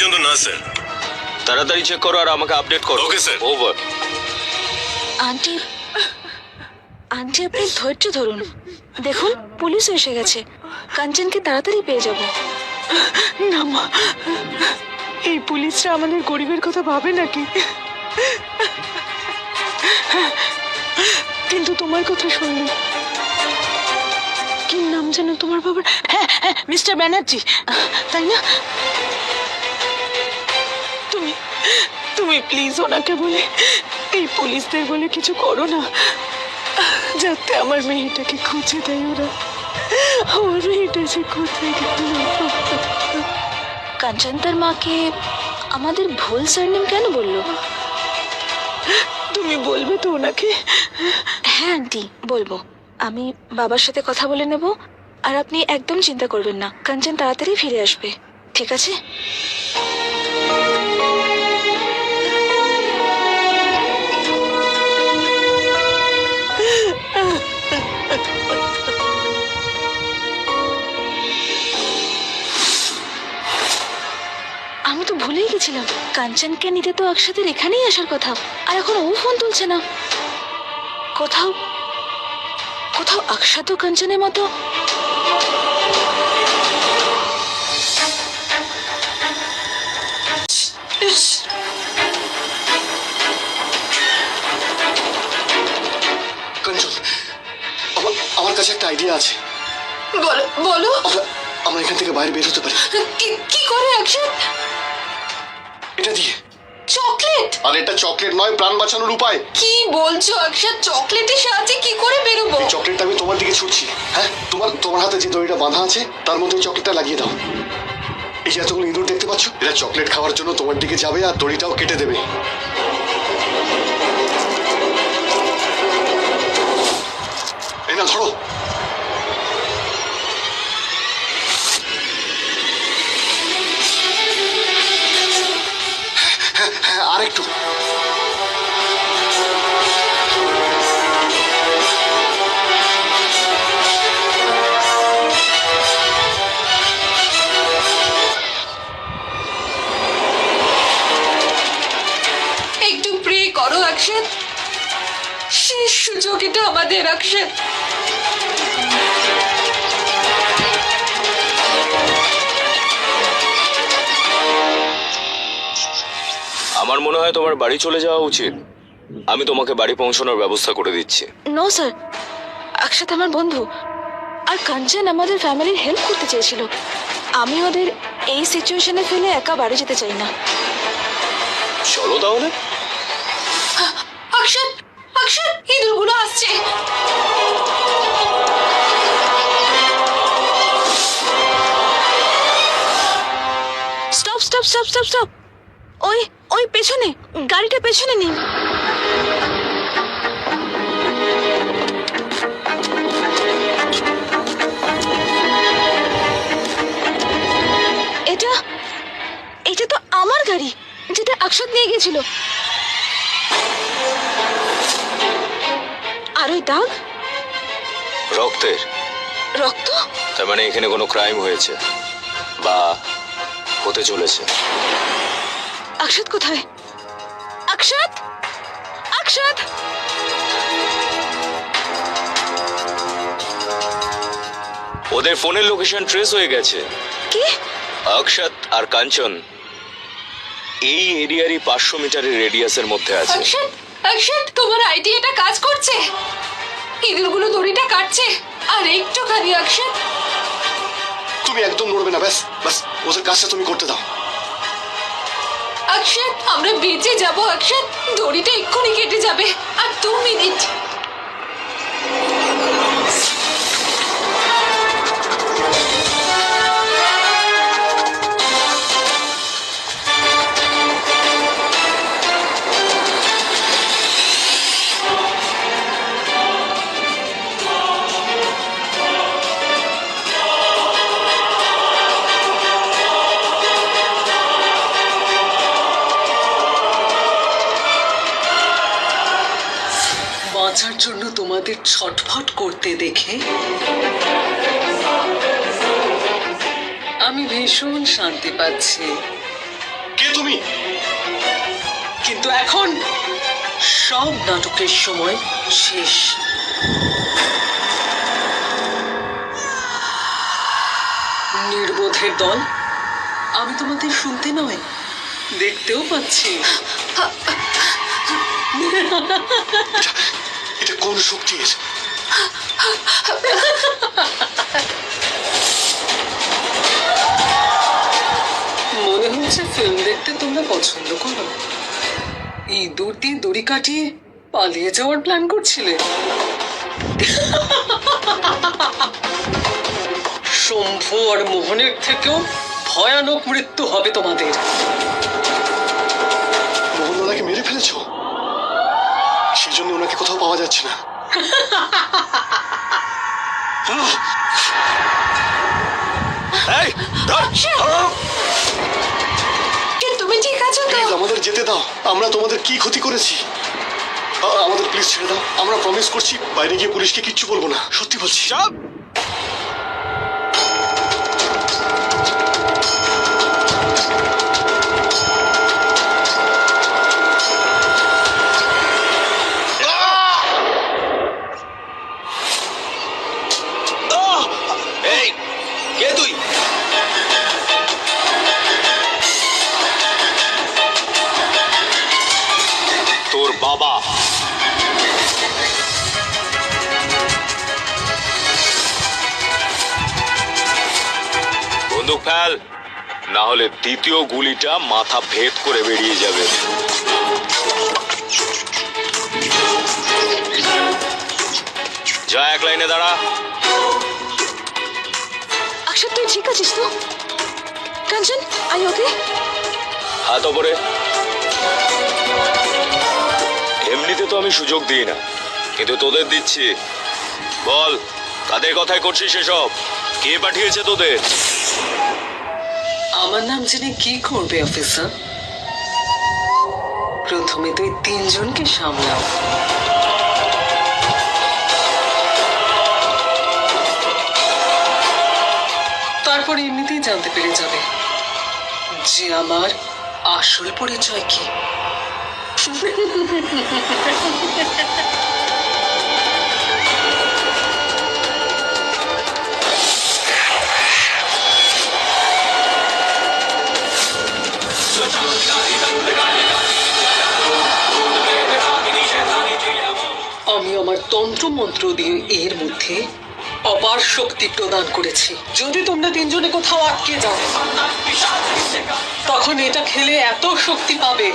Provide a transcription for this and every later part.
পর্যন্ত না স্যার। তাড়াতাড়ি চেক করো আর আমাকে আপডেট করো। Okay sir. Over. Aunty aunty আপনি ধৈর্য ধরুন, দেখুন পুলিশ এসে গেছে, কাঞ্চনকে তাড়াতাড়ি পেয়ে যাব। না মা, এই পুলিশরা আমাদের গরিবের কথা ভাবে নাকি? কিন্তু তোমার কথা শুনলে, কি নাম যেন তোমার বাবার? হ্যাঁ হ্যাঁ, মিস্টার ব্যানার্জি, তাই না? তুমি তুমি প্লিজ ওনাকে বলে, এই পুলিশদের বলে কিছু করো না, যাতে আমার মেয়েটাকে খুঁজে দেয় ওরা। আমার মেয়েটা যে কোথায় গেল? কাঞ্চন তার মাকে আমাদের ভুল সারনেম কেন বললো? তুমি বলবে তো ওনাকে? হ্যাঁ আন্টি বলবো, আমি বাবার সাথে কথা বলে নেব, আর আপনি একদম চিন্তা করবেন না, কাঞ্চন তাড়াতাড়ি ফিরে আসবে, ঠিক আছে? আমি তো ভুলেই গেছিলাম, কাঞ্চনকে নিতে তো একসাথে এখানেই আসার কথা, আর এখন ও ফোন তুলছে না। কোথাও কোথাও অক্ষত কাঞ্চনের মতো। কাঞ্চন, আমার কাছে একটা আইডিয়া আছে। বলো বলো। আমরা এখান থেকে বাইরে বের হতে পারি। কি করে অক্ষত? এটা দিয়ে। চকলেট? আর এটা চকলেট নয়, প্রাণ বাঁচানোর উপায়। কি বলছো অক্ষত? চকলেটের সাহায্যে কি করে বেরোবো? এই চকলেটটা আমি তোমার দিকে ছুটছি। হ্যাঁ, তোমার হাতে যে দড়িটা বাঁধা আছে তার মধ্যে এই চকলেটটা লাগিয়ে দাও। এই যে এতগুলো ইঁদুর দেখতে পাচ্ছ, এরা চকলেট খাওয়ার জন্য তোমার দিকে যাবে আর দড়িটাও কেটে দেবে। এই না, ধরো। হ্যাঁ, আর একটু। একটু প্রে করো অক্ষত, শেষ সুযোগ এটা আমাদের অক্ষত। আমার মনে হয় তোমার বাড়ি চলে যাওয়া উচিত। আমি তোমাকে বাড়ি পৌঁছানোর ব্যবস্থা করে দিচ্ছি। নো স্যার, অক্ষত আমার বন্ধু, আর কাঞ্চন আমাদের ফ্যামিলির হেল্প করতে চেয়েছিল। আমি ওদের এই সিচুয়েশনে ফেলে একা বাড়ি যেতে চাই না। চলো তাহলে। অক্ষত অক্ষত, ইঁদুরগুলো আসছে। Stop stop stop stop stop, ওই ওই পেছনে, গাড়িটা পেছনে নিন। এটা এটা তো আমার গাড়ি, যেটা অক্ষত নিয়ে গেছিল। আর ওই দাগ, রক্তের। রক্ত? তার মানে এখানে কোনো ক্রাইম হয়েছে বা হতে চলেছে। অক্ষত কোথায়? অক্ষত, অক্ষত! ওদের ফোনের লোকেশন ট্রেস হয়ে গেছে। কি? অক্ষত আর কাঞ্চন এই এরিয়ারই 500 মিটারের রেডিয়াসের মধ্যে আছে। অক্ষত অক্ষত, তোমার আইডিয়াটা কাজ করছে। ইঁদুরগুলো দড়িটা কাটছে, আর একটুখানি অক্ষত। তুমি একদম নড়বে না, ব্যাস ব্যাস, ওদের কাজটা তুমি করতে দাও। অক্ষত, আমরা বেঁচে যাবো অক্ষত, দড়িটা এক্ষুনি কেটে যাবে, আর 2 মিনিট। বাঁচার জন্য তোমাদের ছটফট করতে দেখে আমি ভীষণ শান্তি পাচ্ছি। কে তুমি? কিন্তু এখন সব নাটকের সময় শেষ। নির্বোধের দল, আমি তোমাদের শুনতে নয়, দেখতেও পাচ্ছি। এটা কোন শক্তির? মনে হচ্ছে ফিল্ম দেখতে তোমরা পছন্দ করো। ইঁদুর দিয়ে দড়ি কাটিয়ে পালিয়ে যাওয়ার প্ল্যান করছিলে। শম্ভু আর মোহনের থেকেও ভয়ানক মৃত্যু হবে তোমাদের। মোহনদাদাকে মেরে ফেলেছো? সেই জন্য ওনাকে কোথাও পাওয়া যাচ্ছে না। এই ধর! কি তুমি ঠিক আছো তো? প্লিজ আমাদের যেতে দাও। আমরা তোমাদের কি ক্ষতি করেছি? আমাদের প্লিজ ছেড়ে দাও। আমরা প্রমিস করছি বাইরে গিয়ে পুলিশকে কিচ্ছু বলবো না, সত্যি বলছি। চাপ! এই কে তুই? তোর বাবা। বন্দুক ফেল, না হলে দ্বিতীয় গুলিটা মাথা ভেদ করে বেরিয়ে যাবে। যা এক লাইনে দাঁড়া। অক্ষত তুই ঠিক আছিস তো? কাঞ্চন, আই ওকে? হাত ওপরে। এমনিতে তো আমি সুযোগ দিই না, কিন্তু তোদের দিচ্ছি। বল, কাদের কথাই করছিস এসব? কে পাঠিয়েছে তোদের? আমার নাম জেনে কি করবে অফিসার? প্রথমে তুই তিনজনকে সামলাও। তারপর এমনিতেই জানতে পেরে যাবে যে আমার আসল পরিচয় কি। আমি আমার তন্ত্র মন্ত্র দিয়ে এর মধ্যে অপার শক্তি প্রদান করেছি। যদি তোমরা তিনজনে কোথাও আটকে যাও, তখন এটা খেলে এত শক্তি পাবে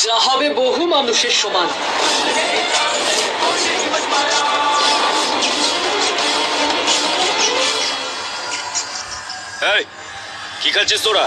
যা হবে বহু মানুষের সমান। এই, কি খাচ্ছিস তোরা?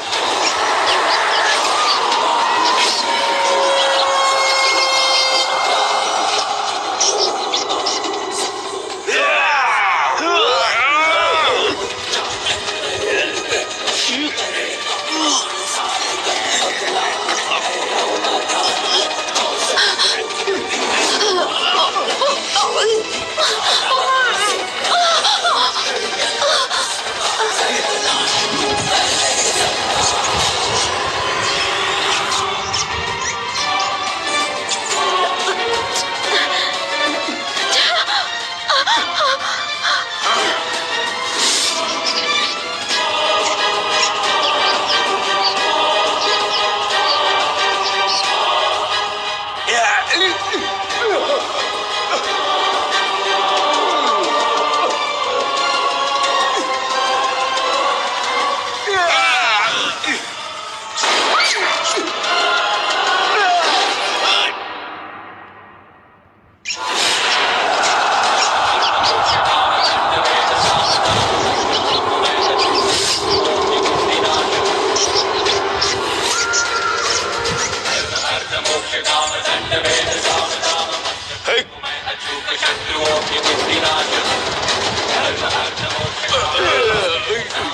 এই,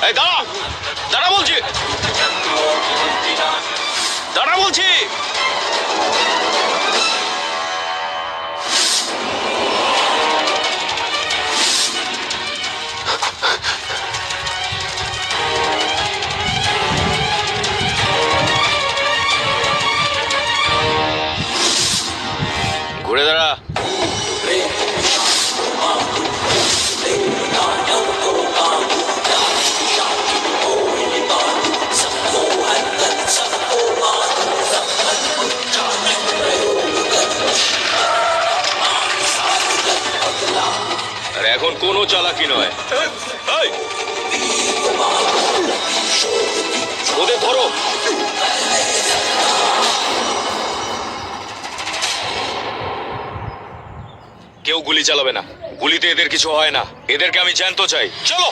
এই দাঁড়া, দাঁড়া বলছি, দাঁড়া বলছি। এই! ওদের ধরো। কেউ গুলি চালাবে না, গুলিতে এদের কিছু হয় না, এদেরকে আমি জ্যান্ত চাই। চলো।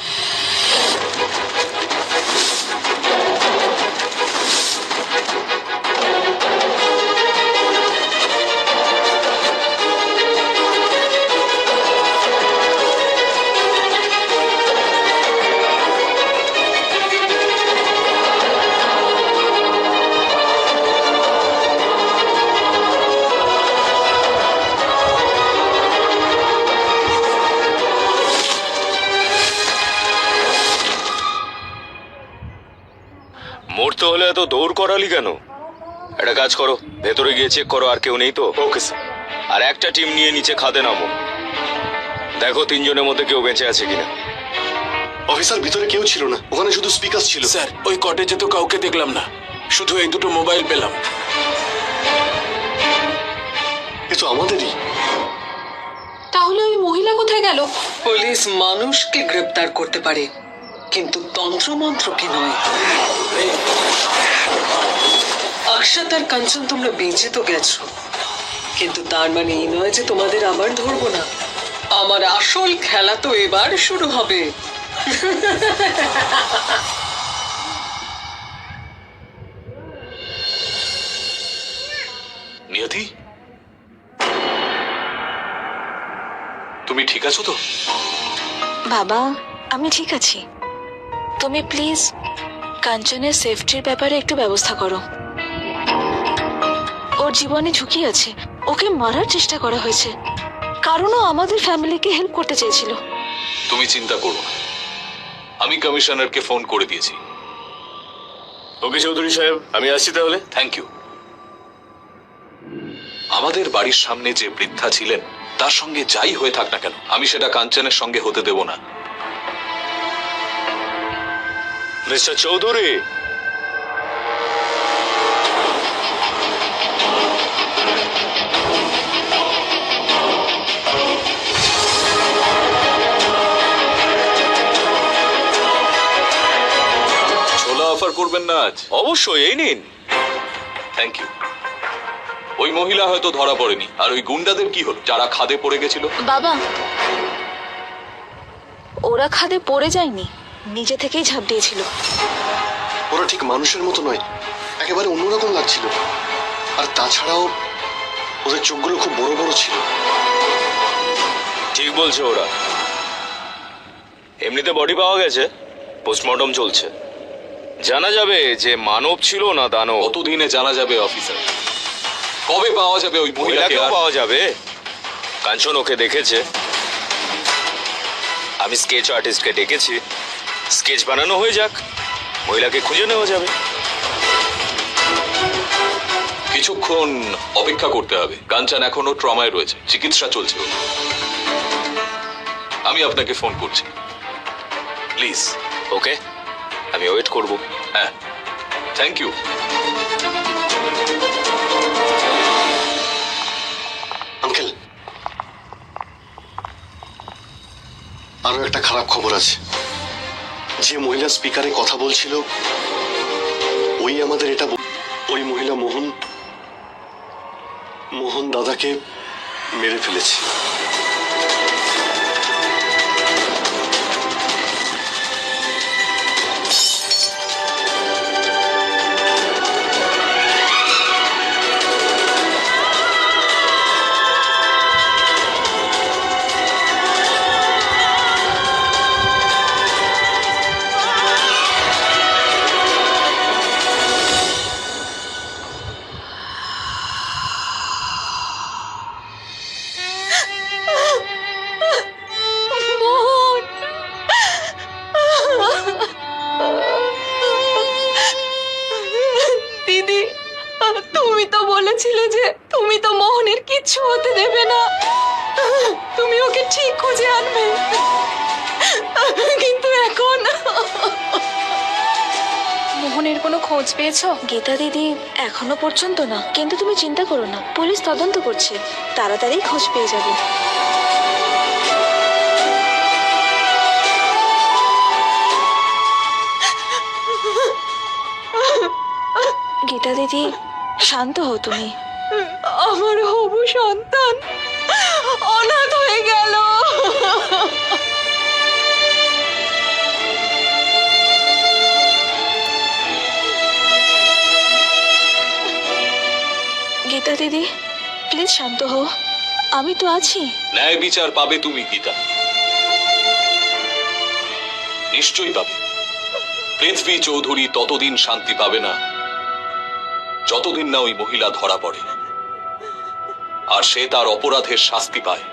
মরতে হলে এত দৌড় করালি কেন? একটা কাজ করো, ভেতরে গিয়ে চেক করো আর কেউ নেই তো। Okay sir. আর একটা টিম নিয়ে নিচে খাদে নামো, দেখো তিনজনের মধ্যে কেউ বেঁচে আছে কিনা। অফিসার, ভিতরে কেউ ছিল না, ওখানে শুধু স্পিকার ছিল। স্যার ওই কটেজে তো কাউকে দেখলাম না, শুধু এই দুটো মোবাইল পেলাম। এ তো আমাদেরই। তাহলে ওই মহিলা কোথায় গেল? পুলিশ মানুষকে গ্রেপ্তার করতে পারে, কিন্তু তন্ত্রমন্ত্রকে নয়। অক্ষত আর কাঞ্চন, তোমরা বেঁচে তো গেছো, কিন্তু তার মানে এই নয় যে তোমাদের আবার ধরবো না। আমার আসল খেলা তো এবার শুরু হবে। নিয়তি, তুমি ঠিক আছো তো? বাবা, আমি ঠিক আছি। তুমি প্লিজ কাঞ্চনের সেফটির ব্যাপারে একটু ব্যবস্থা করো। ওর জীবনে ঝুঁকি আছে, ওকে মারার চেষ্টা করা হয়েছে, কারণ ও আমাদের ফ্যামিলিকে হেল্প করতে চেয়েছিল। তুমি চিন্তা করো না, আমি কমিশনারকে ফোন করে দিয়েছি। ওকে চৌধুরী সাহেব, আমি আসছি তাহলে। Thank you. আমাদের বাড়ির সামনে যে বৃদ্ধা ছিলেন, তার সঙ্গে যাই হয়ে থাক না কেন, আমি সেটা কাঞ্চনের সঙ্গে হতে দেব না। মিস্টার চৌধুরী, ছোলা অফার করবেন না আজ? অবশ্যই এই নিন। Thank you. ওই মহিলা হয়তো ধরা পড়েনি, আর ওই গুন্ডাদের কি হলো যারা খাদে পড়ে গেছিল? বাবা, ওরা খাদে পড়ে যায়নি, নিজে থেকেই ঝাঁপ দিয়েছিল। ওরা ঠিক মানুষের মতো নয়, একেবারে অন্যরকম লাগছিল। আর তাছাড়াও ওদের চোখগুলো খুব বড় বড় ছিল। ঠিক বলছে ওরা। এমনিতে বডি পাওয়া গেছে, পোস্টমর্টম চলছে, জানা যাবে যে মানব ছিল না দানব। কতদিনে জানা যাবে অফিসার? কবে পাওয়া যাবে ওই মহিলাকে? মহিলাকেও আর- পাওয়া যাবে, কাঞ্চন ওকে দেখেছে। আমি স্কেচ আর্টিস্টকে ডেকেছি, স্কেচ বানানো হয়ে যাক, মহিলাকে খুঁজে নেওয়া যাবে। কিছুক্ষণ অপেক্ষা করতে হবে। কাঞ্চন এখনো ট্রমায় রয়েছে, চিকিৎসা চলছে ওর। আমি আপনাকে ফোন করছি, প্লিজ। ওকে, আমি ওয়েট করব। হ্যাঁ, থ্যাংক ইউ। আঙ্কেল, আরো একটা খারাপ খবর আছে। যে মহিলা স্পিকারে কথা বলছিল, ওই আমাদের এটা ওই মহিলা মোহন দাদাকে মেরে ফেলেছে। মোহন! দিদি, তুমি তো বলেছিলে যে তুমি তো মোহনের কিচ্ছু হতে দেবে না, তুমি ওকে ঠিক খুঁজে আনবে, কিন্তু এখন মোহনের কোনো খোঁজ পেয়েছো? গীতা দিদি, এখনো পর্যন্ত না, কিন্তু তুমি চিন্তা করো না, পুলিশ তদন্ত করছে, তাড়াতাড়ি খোঁজ পেয়ে যাবে। গীতা দিদি, শান্ত হও তুমি। আমার হবু সন্তান অনাথ হয়ে গেল। গীতা দিদি, প্লিজ শান্ত হও, আমি তো আছি। ন্যায় বিচার পাবে তুমি গীতা, নিশ্চয়ই পাবে। পৃথ্বী চৌধুরী ততদিন শান্তি পাবে না যতদিন না ওই মহিলা ধরা পড়ে আর সে তার অপরাধের শাস্তি পায়।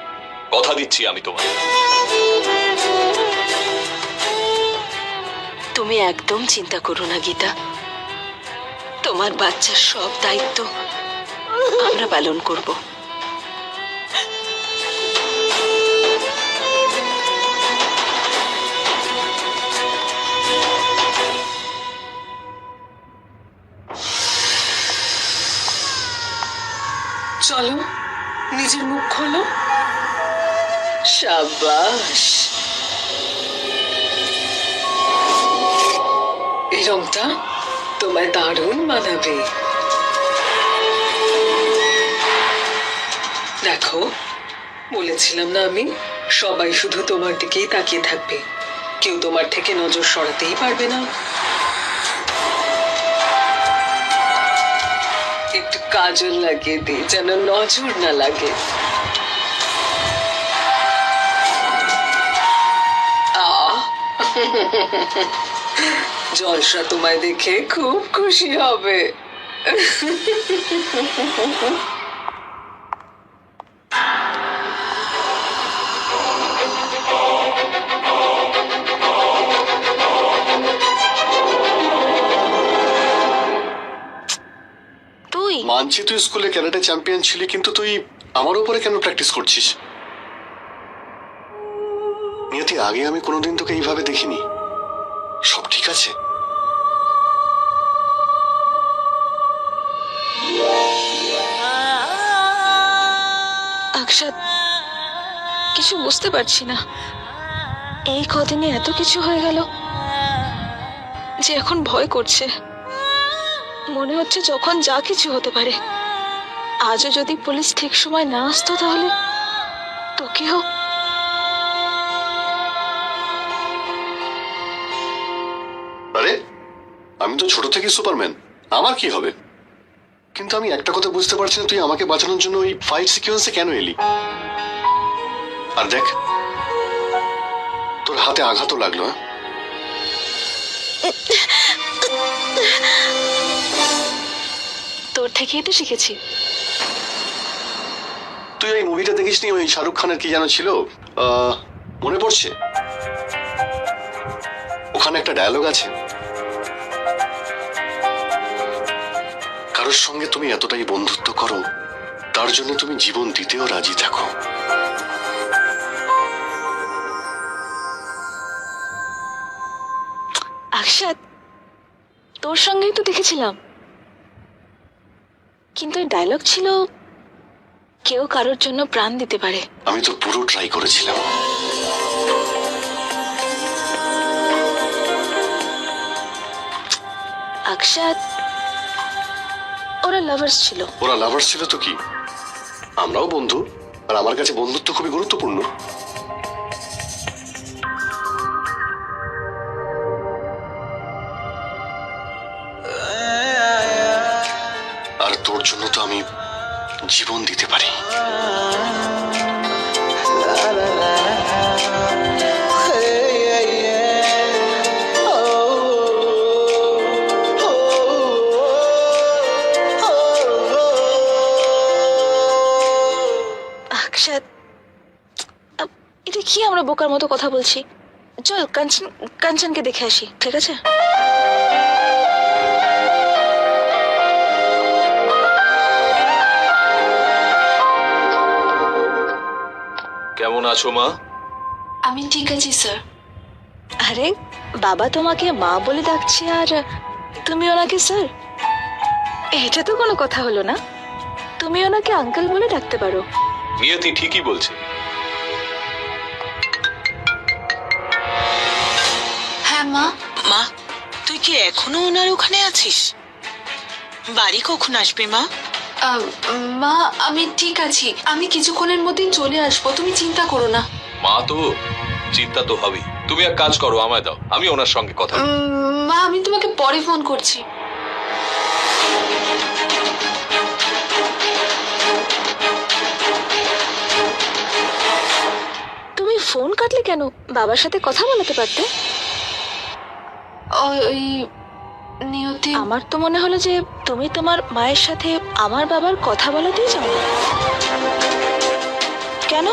কথা দিচ্ছি আমি তোমায়। তুমি একদম চিন্তা করো না গীতা, তোমার বাচ্চার সব দায়িত্ব আমরা পালন করব। চলো, নিজের মুখ খোলো। সাবাস, এই রংটা তোমায় দারুণ মানাবে। দেখো, বলেছিলাম না আমি, সবাই শুধু তোমার দিকেই তাকিয়ে থাকবে, কেউ তোমার থেকে নজর সরাতেই পারবে না। একটু কাজল লাগিয়ে দিই যেন নজর না লাগে। জলসা তোমায় দেখে খুব খুশি হবে। তুই মানছি তুই স্কুলে ক্যারাটে চ্যাম্পিয়ন ছিলি, কিন্তু তুই আমার উপরে কেন প্র্যাকটিস করছিস? নিয়তি, আগে আমি কোনোদিন তোকে এইভাবে দেখিনি। সব ঠিক আছে? আকশাদ, কিছু বুঝতে পারছি না। এই কদিনে এত কিছু হয়ে গেল যে এখন ভয় করছে। মনে হচ্ছে যখন যা কিছু হতে পারে। আজও যদি পুলিশ ঠিক সময় না আসতো তাহলে তোকেও। আরে, আমি তো ছোট থেকে সুপারম্যান, আমার কি হবে? কিন্তু আমি একটা কথা বুঝতে পারছি না, তুই আমাকে বাঁচানোর জন্য ওই ফাইট সিকোয়েন্সে কেন এলি? আর দেখ, তোর হাতে আঘাতও লাগলো। তোর থেকেই তো শিখেছি। তুই ওই মুভিটা দেখিসনি? ওই শাহরুখ খানের কি যেন ছিল, মনে পড়ছে? ওখানে একটা ডায়লগ আছে, কারোর সঙ্গে তুমি এতটাই বন্ধুত্ব করো তার জন্য তুমি জীবন দিতেও রাজি থাকো। আকশাদ, তোর সঙ্গেই তো দেখেছিলাম, কিন্তু এই ডায়লগ ছিল কেউ কারোর জন্য প্রাণ দিতে পারে। আমি তো পুরো ট্রাই করেছিলাম। আকশাদ, ওরা লাভার্স ছিল। ওরা লাভার্স ছিল তো কি, আমরাও বন্ধু, আর আমার কাছে বন্ধুত্ব খুবই গুরুত্বপূর্ণ। আর তোর জন্য তো আমি জীবন দিতে পারি। আকশাদ, এটা কি আমরা বোকার মতো কথা বলছি? চল কাঞ্চনকে দেখে আসি, ঠিক আছে? কেমন আছো মা? আমি ঠিক আছি স্যার। আরে, বাবা তোমাকে মা বলে ডাকছে আর তুমি ওনাকে স্যার? এটা তো কোনো কথা হলো না। তুমি ওনাকে আঙ্কেল বলে ডাকতে পারো। নিয়তি ঠিকই বলছে। হ্যাঁ মা। মা, তুই কি এখনো ওনার ওখানে আছিস? বাড়ি কখন আসবে মা? মা আমি ঠিক আছি, আমি কিছুক্ষণের মধ্যেই চলে আসবো, তুমি চিন্তা করো না। মা তো চিন্তা তো হবেই। তুমি এক কাজ করো, আমায় দাও, আমি ওনার সঙ্গে কথা বলবো। মা আমি তোমাকে পরে ফোন করছি। তুমি ফোন কাটলে কেন? বাবার সাথে কথা বলাতে পারতে। ওই নিয়তি, আমার তো মনে হলো যে তুমি তোমার মায়ের সাথে আমার বাবার কথা বলাতেই চাও। কেন?